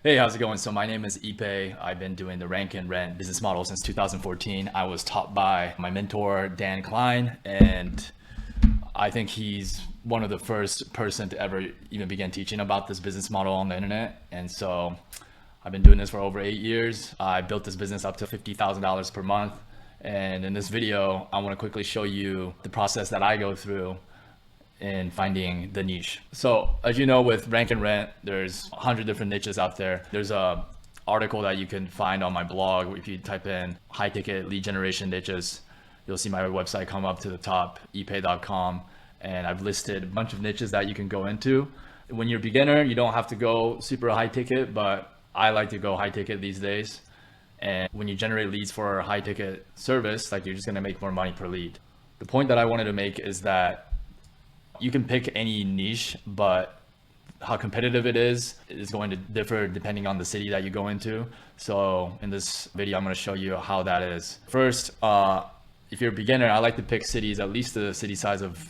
Hey, how's it going? So my name is Ipe. I've been doing the rank and rent business model since 2014. I was taught by my mentor, Dan Klein, and I think he's one of the first person to ever even begin teaching about this business model on the internet. And so I've been doing this for over 8 years. I built this business up to $50,000 per month. And in this video, I want to quickly show you the process that I go through in finding the niche. So as you know, with rank and rent, there's 100 different niches out there. There's a article that you can find on my blog. If you type in high ticket lead generation niches, you'll see my website come up to the top, epay.com. And I've listed a bunch of niches that you can go into. When you're a beginner, you don't have to go super high ticket, but I like to go high ticket these days. And when you generate leads for a high ticket service, like you're just gonna make more money per lead. The point that I wanted to make is that you can pick any niche, but how competitive it is going to differ depending on the city that you go into. So in this video, I'm going to show you how that is. First, if you're a beginner, I like to pick cities, at least the city size of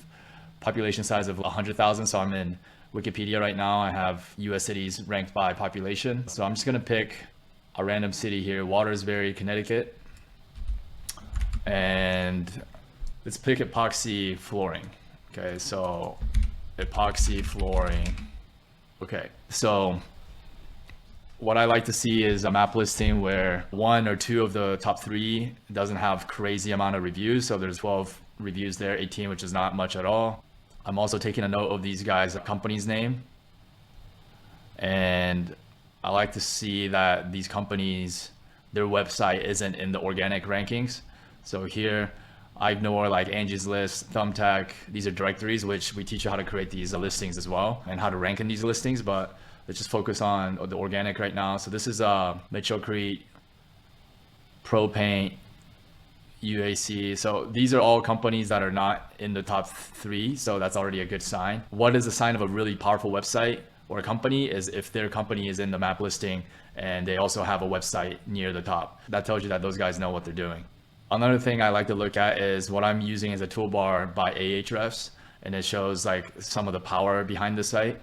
population size of 100,000. So I'm in Wikipedia right now. I have US cities ranked by population. So I'm just going to pick a random city here, Watersbury, Connecticut. And let's pick epoxy flooring. Okay, so epoxy flooring. Okay, so what I like to see is a map listing where one or two of the top three doesn't have crazy amount of reviews. So there's 12 reviews there, 18, which is not much at all. I'm also taking a note of these guys' company's name. And I like to see that these companies, their website isn't in the organic rankings. So here, I ignore like Angie's List, Thumbtack. These are directories, which we teach you how to create these listings as well and how to rank in these listings. But let's just focus on the organic right now. So this is Mitchellcrete, ProPaint, UAC. So these are all companies that are not in the top three. So that's already a good sign. What is a sign of a really powerful website or a company is if their company is in the map listing and they also have a website near the top. That tells you that those guys know what they're doing. Another thing I like to look at is what I'm using as a toolbar by Ahrefs, and it shows like some of the power behind the site.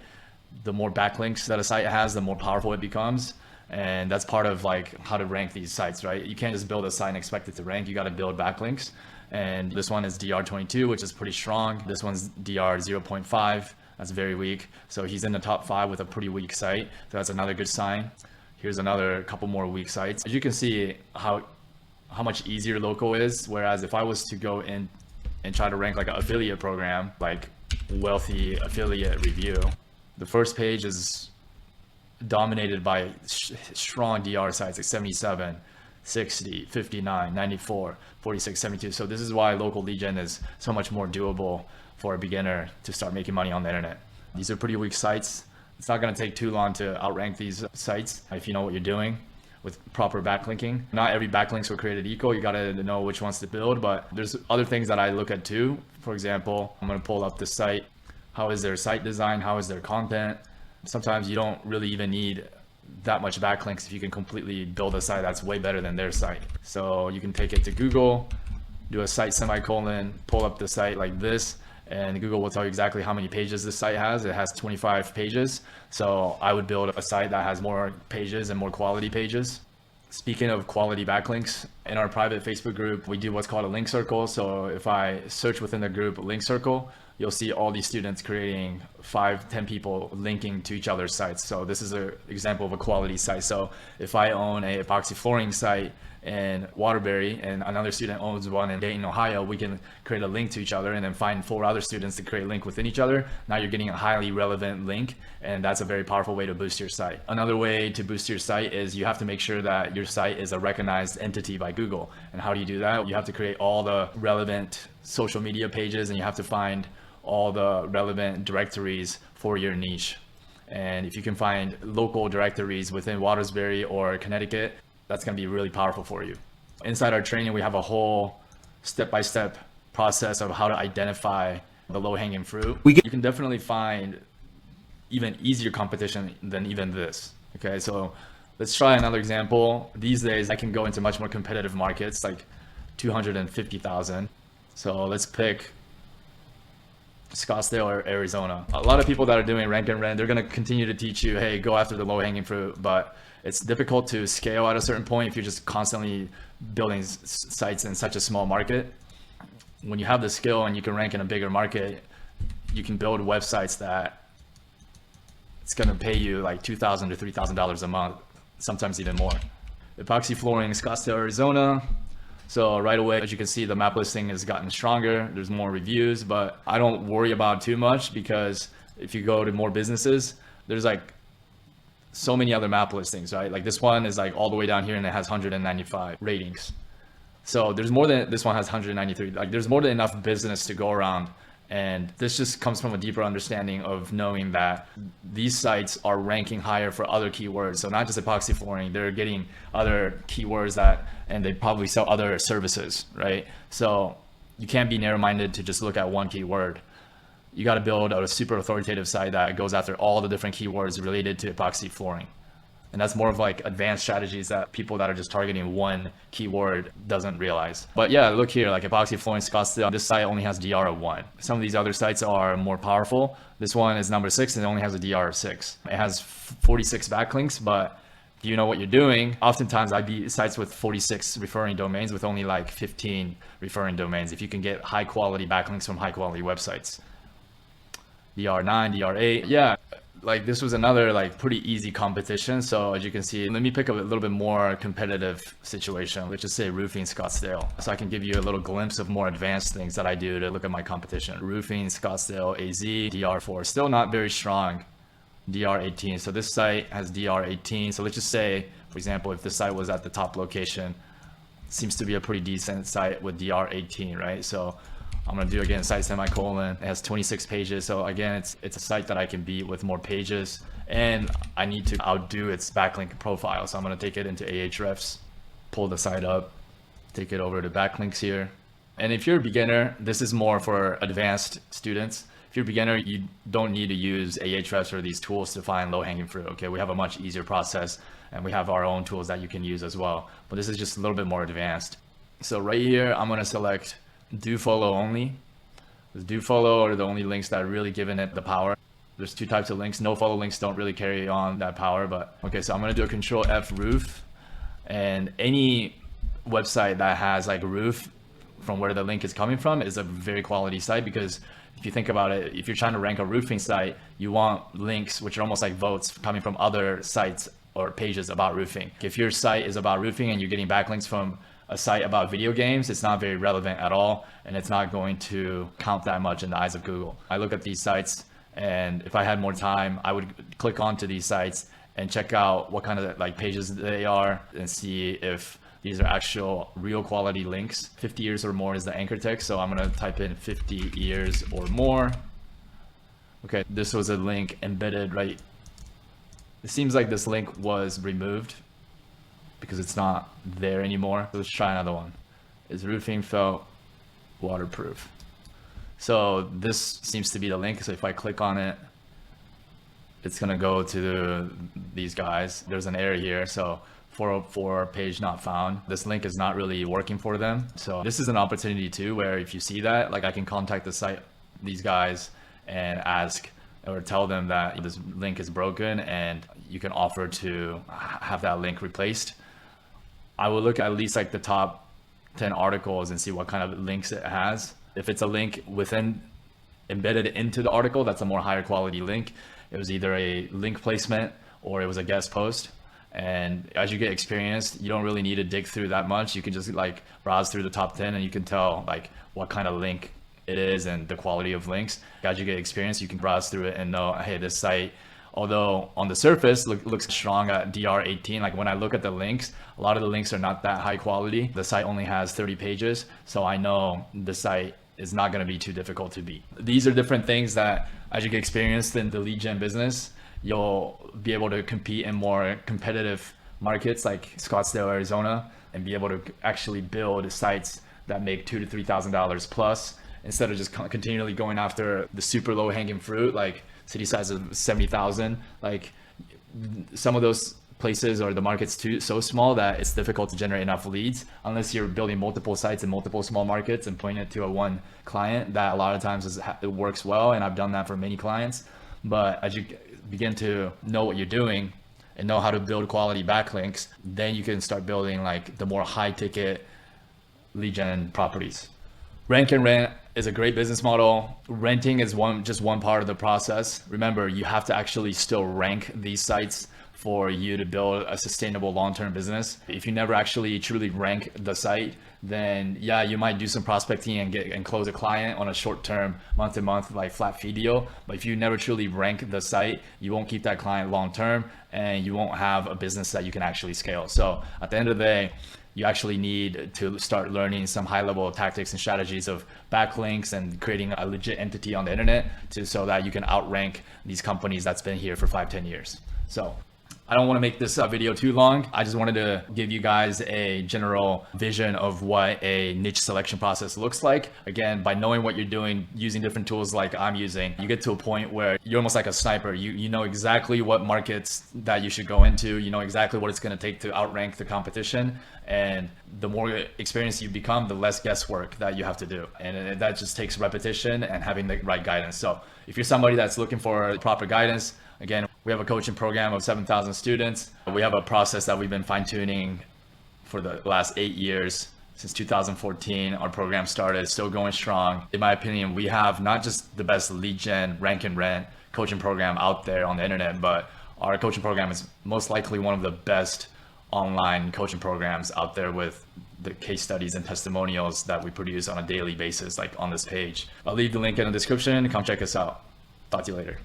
The more backlinks that a site has, the more powerful it becomes. And that's part of like how to rank these sites, right? You can't just build a site and expect it to rank. You got to build backlinks. And this one is DR22, which is pretty strong. This one's DR 0.5. That's very weak. So he's in the top 5 with a pretty weak site. So that's another good sign. Here's another couple more weak sites. As you can see how much easier local is. Whereas if I was to go in and try to rank like an affiliate program, like wealthy affiliate review, the first page is dominated by strong DR sites like 77, 60, 59, 94, 46, 72. So this is why local lead gen is so much more doable for a beginner to start making money on the internet. These are pretty weak sites. It's not going to take too long to outrank these sites if you know what you're doing with proper backlinking. Not every backlinks were created equal. You got to know which ones to build, but there's other things that I look at too. For example, I'm going to pull up the site. How is their site design? How is their content? Sometimes you don't really even need that much backlinks if you can completely build a site that's way better than their site. So you can take it to Google, do a site semicolon, pull up the site like this, and Google will tell you exactly how many pages this site has. It has 25 pages. So I would build a site that has more pages and more quality pages. Speaking of quality backlinks, in our private Facebook group, we do what's called a link circle. So if I search within the group link circle, you'll see all these students creating 5, 10 people linking to each other's sites. So this is an example of a quality site. So if I own a epoxy flooring site in Waterbury and another student owns one in Dayton, Ohio, we can create a link to each other and then find 4 other students to create a link within each other. Now you're getting a highly relevant link, and that's a very powerful way to boost your site. Another way to boost your site is you have to make sure that your site is a recognized entity by Google. And how do you do that? You have to create all the relevant social media pages, and you have to find all the relevant directories for your niche. And if you can find local directories within Watersbury or Connecticut, that's going to be really powerful for you. Inside our training, we have a whole step-by-step process of how to identify the low-hanging fruit. You can definitely find even easier competition than even this. Okay, so let's try another example. These days, I can go into much more competitive markets like 250,000. So let's pick Scottsdale or Arizona. A lot of people that are doing rank and rent, they're going to continue to teach you, hey, go after the low hanging fruit, but it's difficult to scale at a certain point if you're just constantly building sites in such a small market. When you have the skill and you can rank in a bigger market, you can build websites that it's going to pay you like $2,000 to $3,000 a month, sometimes even more. Epoxy flooring, Scottsdale, Arizona. So right away, as you can see, the map listing has gotten stronger. There's more reviews, but I don't worry about it too much, because if you go to more businesses, there's like so many other map listings, right? Like this one is like all the way down here and it has 195 ratings. So there's more than, this one has 193. Like there's more than enough business to go around. And this just comes from a deeper understanding of knowing that these sites are ranking higher for other keywords. So not just epoxy flooring, they're getting other keywords that, and they probably sell other services, right? So you can't be narrow-minded to just look at one keyword. You got to build a super authoritative site that goes after all the different keywords related to epoxy flooring. And that's more of like advanced strategies that people that are just targeting one keyword doesn't realize. But yeah, look here, like epoxy flooring Scottsdale, this site only has DR of 1. Some of these other sites are more powerful. This one is number 6 and it only has a DR of 6. It has 46 backlinks, but if you know what you're doing, oftentimes I beat sites with 46 referring domains with only like 15 referring domains. If you can get high quality backlinks from high quality websites. DR9, DR8, yeah. Like this was another like pretty easy competition. So as you can see, let me pick up a little bit more competitive situation. Let's just say roofing Scottsdale. So I can give you a little glimpse of more advanced things that I do to look at my competition. Roofing Scottsdale AZ, DR4, still not very strong. DR18. So this site has DR18. So let's just say, for example, if this site was at the top location, seems to be a pretty decent site with DR18, right? So I'm gonna do again site semicolon. It has 26 pages. So again, it's a site that I can beat with more pages, and I need to outdo its backlink profile. So I'm gonna take it into Ahrefs, pull the site up, take it over to backlinks here. And if you're a beginner, this is more for advanced students. If you're a beginner, you don't need to use Ahrefs or these tools to find low-hanging fruit. Okay, we have a much easier process, and we have our own tools that you can use as well. But this is just a little bit more advanced. So right here, I'm gonna select do follow only. The do follow are the only links that are really giving it the power. There's 2 types of links. No follow links don't really carry on that power, but okay, so I'm gonna do a Control F roof, and any website that has like roof from where the link is coming from is a very quality site, because if you think about it, if you're trying to rank a roofing site, you want links which are almost like votes coming from other sites or pages about roofing. If your site is about roofing and you're getting backlinks from a site about video games, it's not very relevant at all, and it's not going to count that much in the eyes of Google. I look at these sites, and if I had more time, I would click onto these sites and check out what kind of like pages they are and see if these are actual real quality links. 50 years or more is the anchor text, so I'm gonna type in 50 years or more. Okay, this was a link embedded right. It seems like this link was removed because it's not there anymore. Let's try another one. Is roofing felt waterproof? So this seems to be the link. So if I click on it, it's gonna go to these guys. There's an error here. So 404 page not found. This link is not really working for them. So this is an opportunity too, where if you see that, like I can contact the site, these guys, and ask or tell them that this link is broken and you can offer to have that link replaced. I will look at least like the top 10 articles and see what kind of links it has. If it's a link within embedded into the article, that's a more higher quality link. It was either a link placement or it was a guest post. And as you get experienced, you don't really need to dig through that much. You can just like browse through the top 10 and you can tell like what kind of link it is and the quality of links. As you get experience, you can browse through it and know, hey, this site, although on the surface looks strong at DR18, like when I look at the links, a lot of the links are not that high quality. The site only has 30 pages, so I know the site is not going to be too difficult to beat. These are different things that as you get experienced in the lead gen business, you'll be able to compete in more competitive markets like Scottsdale, Arizona, and be able to actually build sites that make $2,000 to $3,000 plus, instead of just continually going after the super low hanging fruit, like city size of 70,000. Like some of those places or the market's so small that it's difficult to generate enough leads unless you're building multiple sites in multiple small markets and pointing it to a one client. That a lot of times it works well, and I've done that for many clients. But as you begin to know what you're doing and know how to build quality backlinks, then you can start building like the more high ticket lead gen properties. Rank and rent is a great business model. Renting is just one part of the process. Remember, you have to actually still rank these sites for you to build a sustainable long-term business. If you never actually truly rank the site, then yeah, you might do some prospecting and close a client on a short-term, month-to-month like flat fee deal. But if you never truly rank the site, you won't keep that client long-term, and you won't have a business that you can actually scale. So at the end of the day, you actually need to start learning some high-level tactics and strategies of backlinks and creating a legit entity on the internet so that you can outrank these companies that's been here for 5-10 years. So I don't want to make this video too long. I just wanted to give you guys a general vision of what a niche selection process looks like. Again, by knowing what you're doing, using different tools like I'm using, you get to a point where you're almost like a sniper. You know exactly what markets that you should go into. You know exactly what it's going to take to outrank the competition. And the more experienced you become, the less guesswork that you have to do. And that just takes repetition and having the right guidance. So if you're somebody that's looking for proper guidance, again, we have a coaching program of 7,000 students. We have a process that we've been fine-tuning for the last 8 years. Since 2014, our program started, still going strong. In my opinion, we have not just the best lead gen, rank and rent coaching program out there on the internet, but our coaching program is most likely one of the best online coaching programs out there, with the case studies and testimonials that we produce on a daily basis, like on this page. I'll leave the link in the description. Come check us out. Talk to you later.